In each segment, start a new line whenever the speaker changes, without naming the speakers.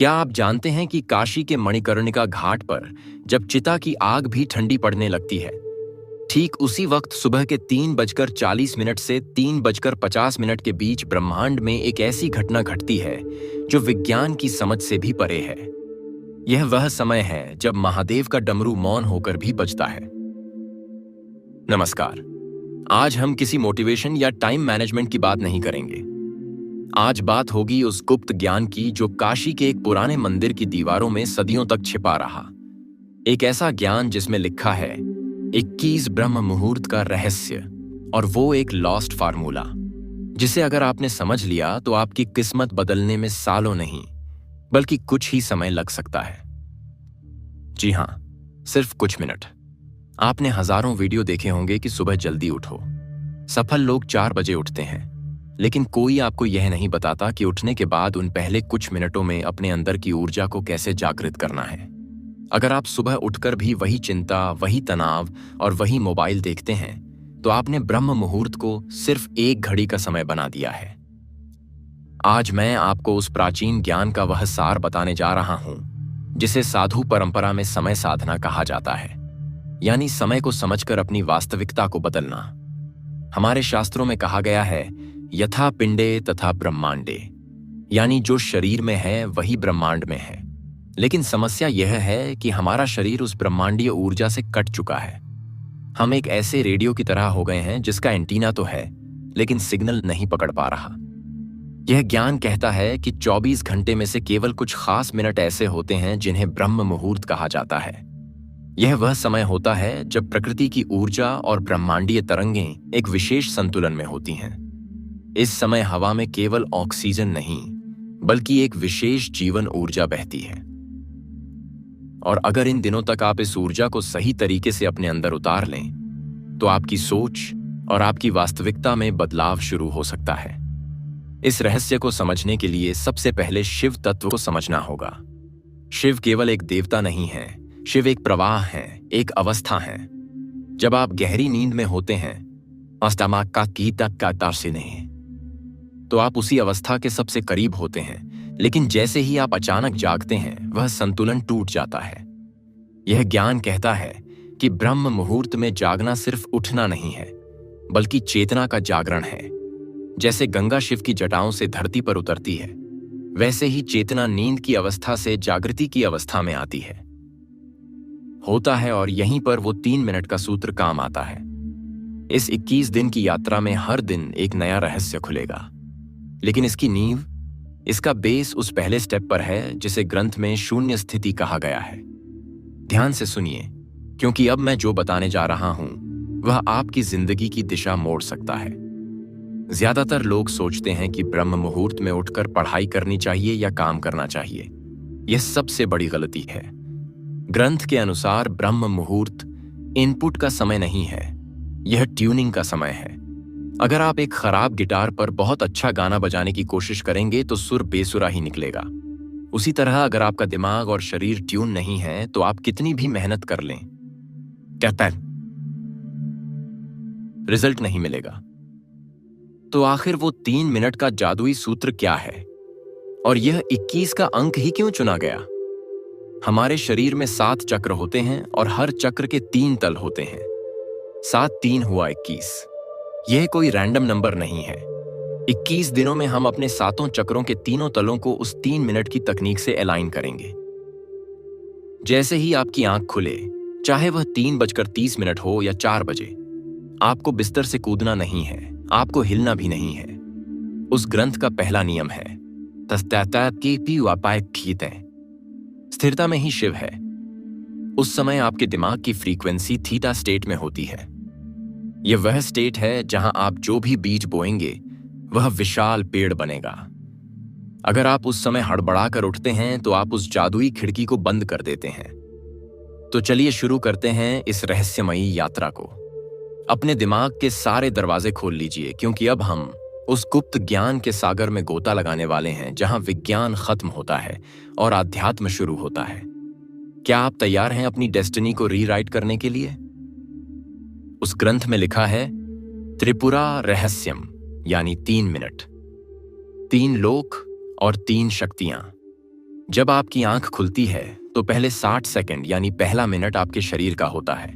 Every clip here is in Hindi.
क्या आप जानते हैं कि काशी के मणिकर्णिका घाट पर जब चिता की आग भी ठंडी पड़ने लगती है, ठीक उसी वक्त सुबह के 3:40 से 3:50 के बीच ब्रह्मांड में एक ऐसी घटना घटती है जो विज्ञान की समझ से भी परे है। यह वह समय है जब महादेव का डमरू मौन होकर भी बजता है। नमस्कार। आज हम किसी मोटिवेशन या टाइम मैनेजमेंट की बात नहीं करेंगे। आज बात होगी उस गुप्त ज्ञान की जो काशी के एक पुराने मंदिर की दीवारों में सदियों तक छिपा रहा। एक ऐसा ज्ञान जिसमें लिखा है 21 ब्रह्म मुहूर्त का रहस्य, और वो एक लॉस्ट फार्मूला जिसे अगर आपने समझ लिया तो आपकी किस्मत बदलने में सालों नहीं बल्कि कुछ ही समय लग सकता है। जी हां, सिर्फ कुछ मिनट। आपने हजारों वीडियो देखे होंगे कि सुबह जल्दी उठो। सफल लोग 4 बजे उठते हैं, लेकिन कोई आपको यह नहीं बताता कि उठने के बाद उन पहले कुछ मिनटों में अपने अंदर की ऊर्जा को कैसे जागृत करना है। अगर आप सुबह उठकर भी वही चिंता, वही तनाव और वही मोबाइल देखते हैं, तो आपने ब्रह्म मुहूर्त को सिर्फ एक घड़ी का समय बना दिया है। आज मैं आपको उस प्राचीन ज्ञान का वह सार बताने जा रहा हूं जिसे साधु परंपरा में समय साधना कहा जाता है, यानी समय को समझकर अपनी वास्तविकता को बदलना। हमारे शास्त्रों में कहा गया है यथा पिंडे तथा ब्रह्मांडे, यानी जो शरीर में है वही ब्रह्मांड में है। लेकिन समस्या यह है कि हमारा शरीर उस ब्रह्मांडीय ऊर्जा से कट चुका है। हम एक ऐसे रेडियो की तरह हो गए हैं जिसका एंटीना तो है लेकिन सिग्नल नहीं पकड़ पा रहा। यह ज्ञान कहता है कि 24 घंटे में से केवल कुछ खास मिनट ऐसे होते हैं जिन्हें ब्रह्म मुहूर्त कहा जाता है। यह वह समय होता है जब प्रकृति की ऊर्जा और ब्रह्मांडीय तरंगें एक विशेष संतुलन में होती हैं। इस समय हवा में केवल ऑक्सीजन नहीं बल्कि एक विशेष जीवन ऊर्जा बहती है, और अगर इन दिनों तक आप इस ऊर्जा को सही तरीके से अपने अंदर उतार लें तो आपकी सोच और आपकी वास्तविकता में बदलाव शुरू हो सकता है। इस रहस्य को समझने के लिए सबसे पहले शिव तत्व को समझना होगा। शिव केवल एक देवता नहीं है, शिव एक प्रवाह है, एक अवस्था है। जब आप गहरी नींद में होते हैं, अष्टमा का कीतक का तारसी नहीं, तो आप उसी अवस्था के सबसे करीब होते हैं, लेकिन जैसे ही आप अचानक जागते हैं वह संतुलन टूट जाता है। यह ज्ञान कहता है कि ब्रह्म मुहूर्त में जागना सिर्फ उठना नहीं है बल्कि चेतना का जागरण है। जैसे गंगा शिव की जटाओं से धरती पर उतरती है, वैसे ही चेतना नींद की अवस्था से जागृति की अवस्था में आती है होता है, और यहीं पर वो 3 मिनट का सूत्र काम आता है। इस 21 दिन की यात्रा में हर दिन एक नया रहस्य खुलेगा, लेकिन इसकी नींव, इसका बेस उस पहले स्टेप पर है जिसे ग्रंथ में शून्य स्थिति कहा गया है। ध्यान से सुनिए, क्योंकि अब मैं जो बताने जा रहा हूं वह आपकी जिंदगी की दिशा मोड़ सकता है। ज्यादातर लोग सोचते हैं कि ब्रह्म मुहूर्त में उठकर पढ़ाई करनी चाहिए या काम करना चाहिए। यह सबसे बड़ी गलती है। ग्रंथ के अनुसार ब्रह्म मुहूर्त इनपुट का समय नहीं है, यह ट्यूनिंग का समय है। अगर आप एक खराब गिटार पर बहुत अच्छा गाना बजाने की कोशिश करेंगे तो सुर बेसुरा ही निकलेगा। उसी तरह अगर आपका दिमाग और शरीर ट्यून नहीं है तो आप कितनी भी मेहनत कर लें, रिजल्ट नहीं मिलेगा। तो आखिर वो 3 मिनट का जादुई सूत्र क्या है, और यह 21 का अंक ही क्यों चुना गया? हमारे शरीर में 7 चक्र होते हैं और हर चक्र के 3 तल होते हैं। 7 3 हुआ 21। यह कोई रैंडम नंबर नहीं है। 21 दिनों में हम अपने 7 चक्रों के तीनों तलों को उस 3 मिनट की तकनीक से अलाइन करेंगे। जैसे ही आपकी आंख खुले, चाहे वह 3:30 हो या 4 बजे, आपको बिस्तर से कूदना नहीं है, आपको हिलना भी नहीं है। उस ग्रंथ का पहला नियम है स्थिरता में ही शिव है। उस समय आपके दिमाग की फ्रीक्वेंसी थीटा स्टेट में होती है। यह वह स्टेट है जहां आप जो भी बीज बोएंगे वह विशाल पेड़ बनेगा। अगर आप उस समय हड़बड़ाकर उठते हैं तो आप उस जादुई खिड़की को बंद कर देते हैं। तो चलिए शुरू करते हैं इस रहस्यमयी यात्रा को। अपने दिमाग के सारे दरवाजे खोल लीजिए, क्योंकि अब हम उस गुप्त ज्ञान के सागर में गोता लगाने वाले हैं जहां विज्ञान खत्म होता है और आध्यात्म शुरू होता है। क्या आप तैयार हैं अपनी डेस्टिनी को रीराइट करने के लिए? उस ग्रंथ में लिखा है त्रिपुरा रहस्यम, यानी 3 मिनट, 3 लोक और 3 शक्तियां। जब आपकी आंख खुलती है तो पहले 60 सेकंड यानी पहला मिनट आपके शरीर का होता है।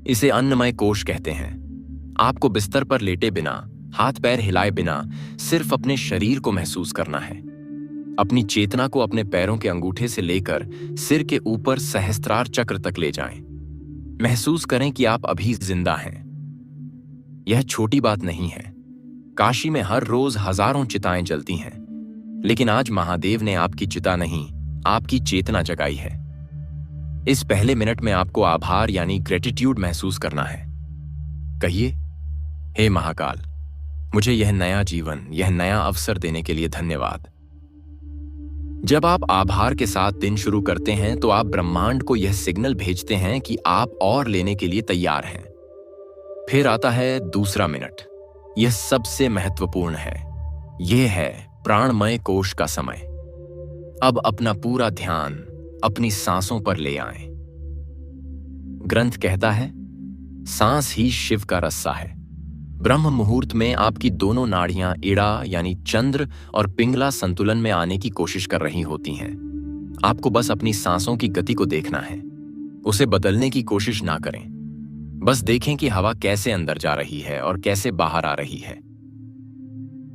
इसे अन्नमय कोश कहते हैं। आपको बिस्तर पर लेटे बिना, हाथ पैर हिलाए बिना सिर्फ अपने शरीर को महसूस करना है। अपनी चेतना को अपने पैरों के अंगूठे से लेकर सिर के ऊपर सहस्त्रार चक्र तक ले जाएं। महसूस करें कि आप अभी जिंदा हैं। यह छोटी बात नहीं है। काशी में हर रोज हजारों चिताएं जलती हैं, लेकिन आज महादेव ने आपकी चिता नहीं, आपकी चेतना जगाई है। इस पहले मिनट में आपको आभार यानी ग्रेटिट्यूड महसूस करना है। कहिए, हे महाकाल, मुझे यह नया जीवन, यह नया अवसर देने के लिए धन्यवाद। जब आप आभार के साथ दिन शुरू करते हैं तो आप ब्रह्मांड को यह सिग्नल भेजते हैं कि आप और लेने के लिए तैयार हैं। फिर आता है दूसरा मिनट। यह सबसे महत्वपूर्ण है। यह है प्राणमय कोश का समय। अब अपना पूरा ध्यान अपनी सांसों पर ले आएं। ग्रंथ कहता है, सांस ही शिव का रस्सा है। ब्रह्म मुहूर्त में आपकी दोनों नाड़ियां इड़ा यानी चंद्र और पिंगला संतुलन में आने की कोशिश कर रही होती हैं। आपको बस अपनी सांसों की गति को देखना है। उसे बदलने की कोशिश ना करें। बस देखें कि हवा कैसे अंदर जा रही है और कैसे बाहर आ रही है।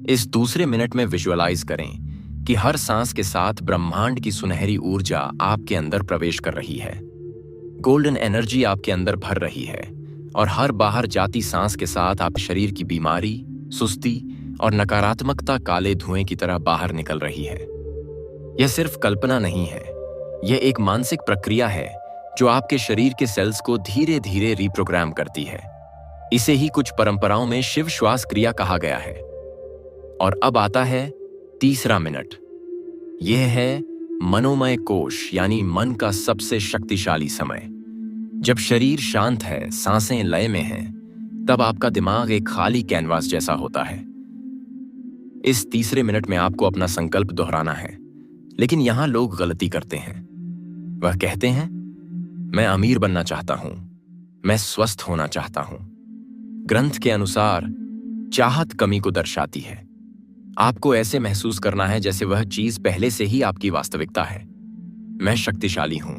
इस दूसरे मिनट में विजुअलाइज करें कि हर सांस के साथ ब्रह्मांड की सुनहरी ऊर्जा आपके अंदर प्रवेश कर रही है। गोल्डन एनर्जी आपके अंदर भर रही है और हर बाहर जाती सांस के साथ आप शरीर की बीमारी, सुस्ती और नकारात्मकता काले धुएं की तरह बाहर निकल रही है। यह सिर्फ कल्पना नहीं है, यह एक मानसिक प्रक्रिया है जो आपके शरीर के सेल्स को धीरे धीरे रिप्रोग्राम करती है। इसे ही कुछ परंपराओं में शिव श्वास क्रिया कहा गया है। और अब आता है तीसरा मिनट। यह है मनोमय कोश यानी मन का सबसे शक्तिशाली समय। जब शरीर शांत है, सांसें लय में हैं, तब आपका दिमाग एक खाली कैनवास जैसा होता है। इस तीसरे मिनट में आपको अपना संकल्प दोहराना है, लेकिन यहां लोग गलती करते हैं। वह कहते हैं, मैं अमीर बनना चाहता हूं, मैं स्वस्थ होना चाहता हूं। ग्रंथ के अनुसार चाहत कमी को दर्शाती है। आपको ऐसे महसूस करना है जैसे वह चीज पहले से ही आपकी वास्तविकता है। मैं शक्तिशाली हूं,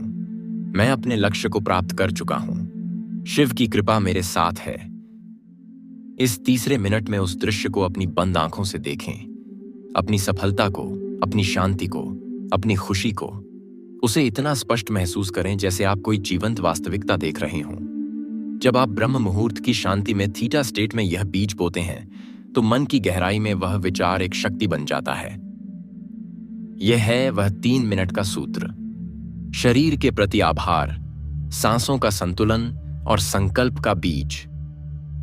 मैं अपने लक्ष्य को प्राप्त कर चुका हूं, शिव की कृपा मेरे साथ है। इस तीसरे मिनट में उस दृश्य को अपनी बंद आंखों से देखें। अपनी सफलता को, अपनी शांति को, अपनी खुशी को, उसे इतना स्पष्ट महसूस करें जैसे आप कोई जीवंत वास्तविकता देख रहे हों। जब आप ब्रह्म मुहूर्त की शांति में थीटा स्टेट में यह बीज बोते हैं तो मन की गहराई में वह विचार एक शक्ति बन जाता है। यह है वह 3 मिनट का सूत्र। शरीर के प्रति आभार, सांसों का संतुलन और संकल्प का बीज।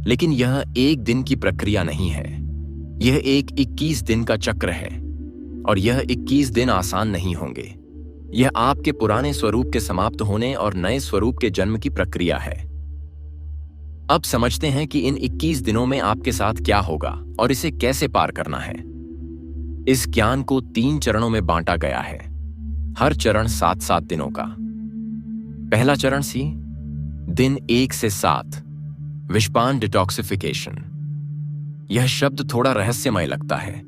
लेकिन यह एक दिन की प्रक्रिया नहीं है, यह एक 21 दिन का चक्र है। और यह 21 दिन आसान नहीं होंगे। यह आपके पुराने स्वरूप के समाप्त होने और नए स्वरूप के जन्म की प्रक्रिया है। अब समझते हैं कि इन 21 दिनों में आपके साथ क्या होगा और इसे कैसे पार करना है। इस ज्ञान को 3 चरणों में बांटा गया है, हर चरण 7-7 दिनों का। पहला चरण सी, दिन 1 से 7, विषपान डिटॉक्सिफिकेशन। यह शब्द थोड़ा रहस्यमय लगता है,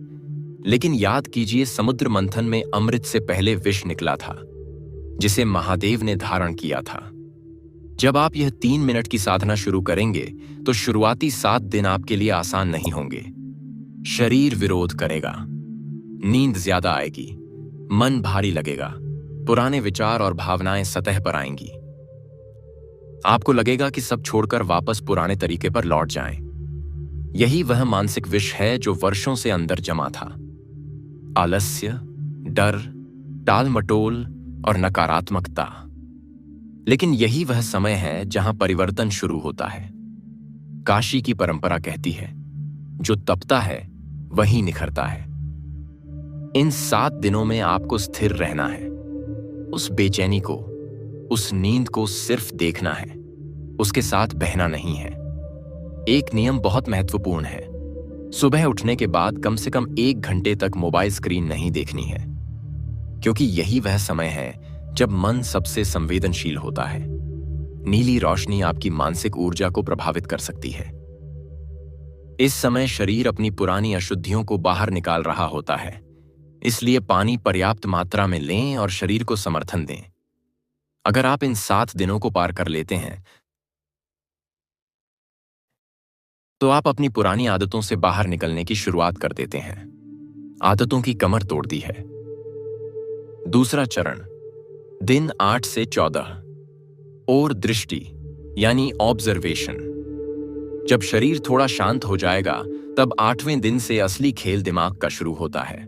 लेकिन याद कीजिए समुद्र मंथन में अमृत से पहले विष निकला था, जिसे महादेव ने धारण किया था। जब आप यह 3 मिनट की साधना शुरू करेंगे तो शुरुआती 7 दिन आपके लिए आसान नहीं होंगे। शरीर विरोध करेगा, नींद ज्यादा आएगी, मन भारी लगेगा, पुराने विचार और भावनाएं सतह पर आएंगी। आपको लगेगा कि सब छोड़कर वापस पुराने तरीके पर लौट जाएं। यही वह मानसिक विष है जो वर्षों से अंदर जमा था। आलस्य, डर, टाल-मटोल और नकारात्मकता। लेकिन यही वह समय है जहां परिवर्तन शुरू होता है। काशी की परंपरा कहती है, जो तपता है वही निखरता है। इन 7 दिनों में आपको स्थिर रहना है। उस बेचैनी को, उस नींद को सिर्फ देखना है, उसके साथ बहना नहीं है। एक नियम बहुत महत्वपूर्ण है। सुबह उठने के बाद कम से कम 1 घंटे तक मोबाइल स्क्रीन नहीं देखनी है, क्योंकि यही वह समय है जब मन सबसे संवेदनशील होता है। नीली रोशनी आपकी मानसिक ऊर्जा को प्रभावित कर सकती है। इस समय शरीर अपनी पुरानी अशुद्धियों को बाहर निकाल रहा होता है। इसलिए पानी पर्याप्त मात्रा में लें और शरीर को समर्थन दें। अगर आप इन 7 दिनों को पार कर लेते हैं तो आप अपनी पुरानी आदतों से बाहर निकलने की शुरुआत कर देते हैं। आदतों की कमर तोड़ दी है। दूसरा चरण, दिन 8 से 14 और दृष्टि यानी ऑब्जर्वेशन। जब शरीर थोड़ा शांत हो जाएगा तब 8वें दिन से असली खेल दिमाग का शुरू होता है।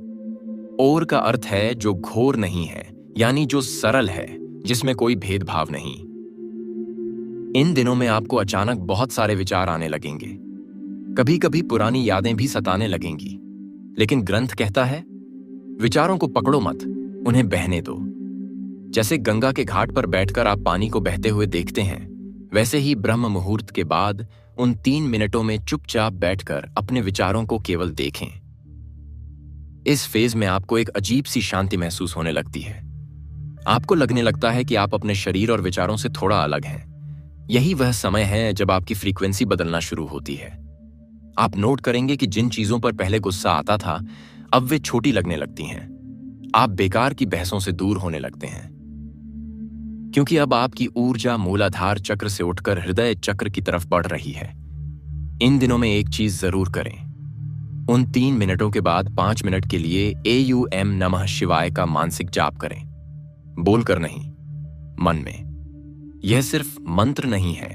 और का अर्थ है जो घोर नहीं है, यानी जो सरल है, जिसमें कोई भेदभाव नहीं। इन दिनों में आपको अचानक बहुत सारे विचार आने लगेंगे। कभी कभी पुरानी यादें भी सताने लगेंगी, लेकिन ग्रंथ कहता है विचारों को पकड़ो मत, उन्हें बहने दो। जैसे गंगा के घाट पर बैठकर आप पानी को बहते हुए देखते हैं, वैसे ही ब्रह्म मुहूर्त के बाद उन 3 मिनटों में चुपचाप बैठकर अपने विचारों को केवल देखें। इस फेज में आपको एक अजीब सी शांति महसूस होने लगती है। आपको लगने लगता है कि आप अपने शरीर और विचारों से थोड़ा अलग हैं। यही वह समय है जब आपकी फ्रीक्वेंसी बदलना शुरू होती है। आप नोट करेंगे कि जिन चीजों पर पहले गुस्सा आता था, अब वे छोटी लगने लगती हैं। आप बेकार की बहसों से दूर होने लगते हैं, क्योंकि अब आपकी ऊर्जा मूलाधार चक्र से उठकर हृदय चक्र की तरफ बढ़ रही है। इन दिनों में एक चीज जरूर करें। उन 3 मिनटों के बाद 5 मिनट के लिए AUM नमः शिवाय का मानसिक जाप करें। बोलकर नहीं, मन में। यह सिर्फ मंत्र नहीं है,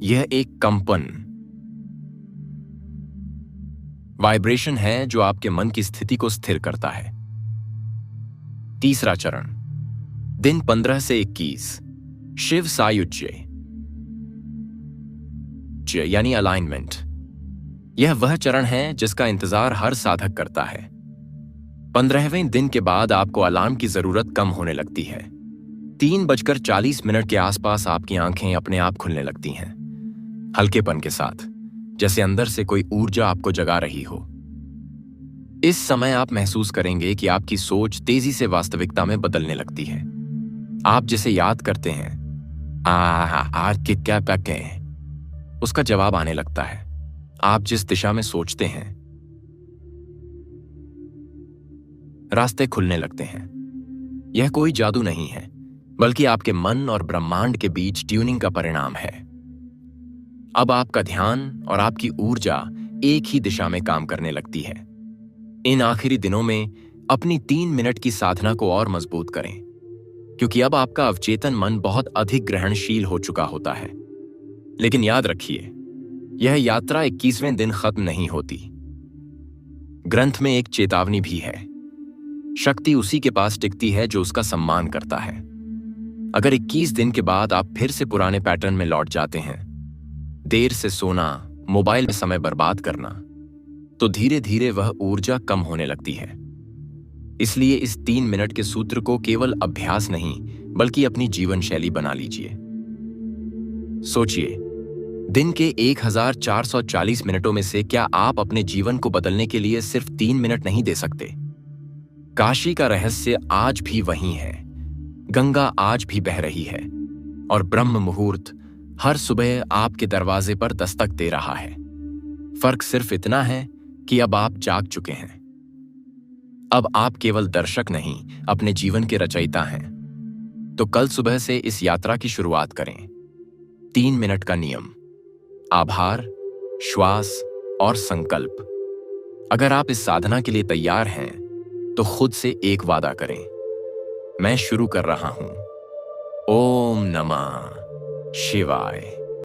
यह एक कंपन, वाइब्रेशन है जो आपके मन की स्थिति को स्थिर करता है। तीसरा चरण, दिन 15 से 21, शिव सायुज्य यानी अलाइनमेंट। यह वह चरण है जिसका इंतजार हर साधक करता है। 15वें दिन के बाद आपको अलार्म की जरूरत कम होने लगती है। 3:40 के आसपास आपकी आंखें अपने आप खुलने लगती हैं, हल्केपन के साथ, जैसे अंदर से कोई ऊर्जा आपको जगा रही हो। इस समय आप महसूस करेंगे कि आपकी सोच तेजी से वास्तविकता में बदलने लगती है। आप जिसे याद करते हैं, आज के क्या पके, उसका जवाब आने लगता है। आप जिस दिशा में सोचते हैं, रास्ते खुलने लगते हैं। यह कोई जादू नहीं है, बल्कि आपके मन और ब्रह्मांड के बीच ट्यूनिंग का परिणाम है। अब आपका ध्यान और आपकी ऊर्जा एक ही दिशा में काम करने लगती है। इन आखिरी दिनों में अपनी 3 मिनट की साधना को और मजबूत करें, क्योंकि अब आपका अवचेतन मन बहुत अधिक ग्रहणशील हो चुका होता है। लेकिन याद रखिए, यह यात्रा 21वें दिन खत्म नहीं होती। ग्रंथ में एक चेतावनी भी है। शक्ति उसी के पास टिकती है जो उसका सम्मान करता है। अगर 21 दिन के बाद आप फिर से पुराने पैटर्न में लौट जाते हैं, देर से सोना, मोबाइल में समय बर्बाद करना, तो धीरे धीरे वह ऊर्जा कम होने लगती है। इसलिए इस 3 मिनट के सूत्र को केवल अभ्यास नहीं, बल्कि अपनी जीवन शैली बना लीजिए। सोचिए, दिन के 1440 मिनटों में से क्या आप अपने जीवन को बदलने के लिए सिर्फ 3 मिनट नहीं दे सकते? काशी का रहस्य आज भी वही है। गंगा आज भी बह रही है और ब्रह्म मुहूर्त हर सुबह आपके दरवाजे पर दस्तक दे रहा है। फर्क सिर्फ इतना है कि अब आप जाग चुके हैं। अब आप केवल दर्शक नहीं, अपने जीवन के रचयिता हैं। तो कल सुबह से इस यात्रा की शुरुआत करें। 3 मिनट का नियम, आभार, श्वास और संकल्प। अगर आप इस साधना के लिए तैयार हैं, तो खुद से एक वादा करें, मैं शुरू कर रहा हूं। ओम नमः शिवाय।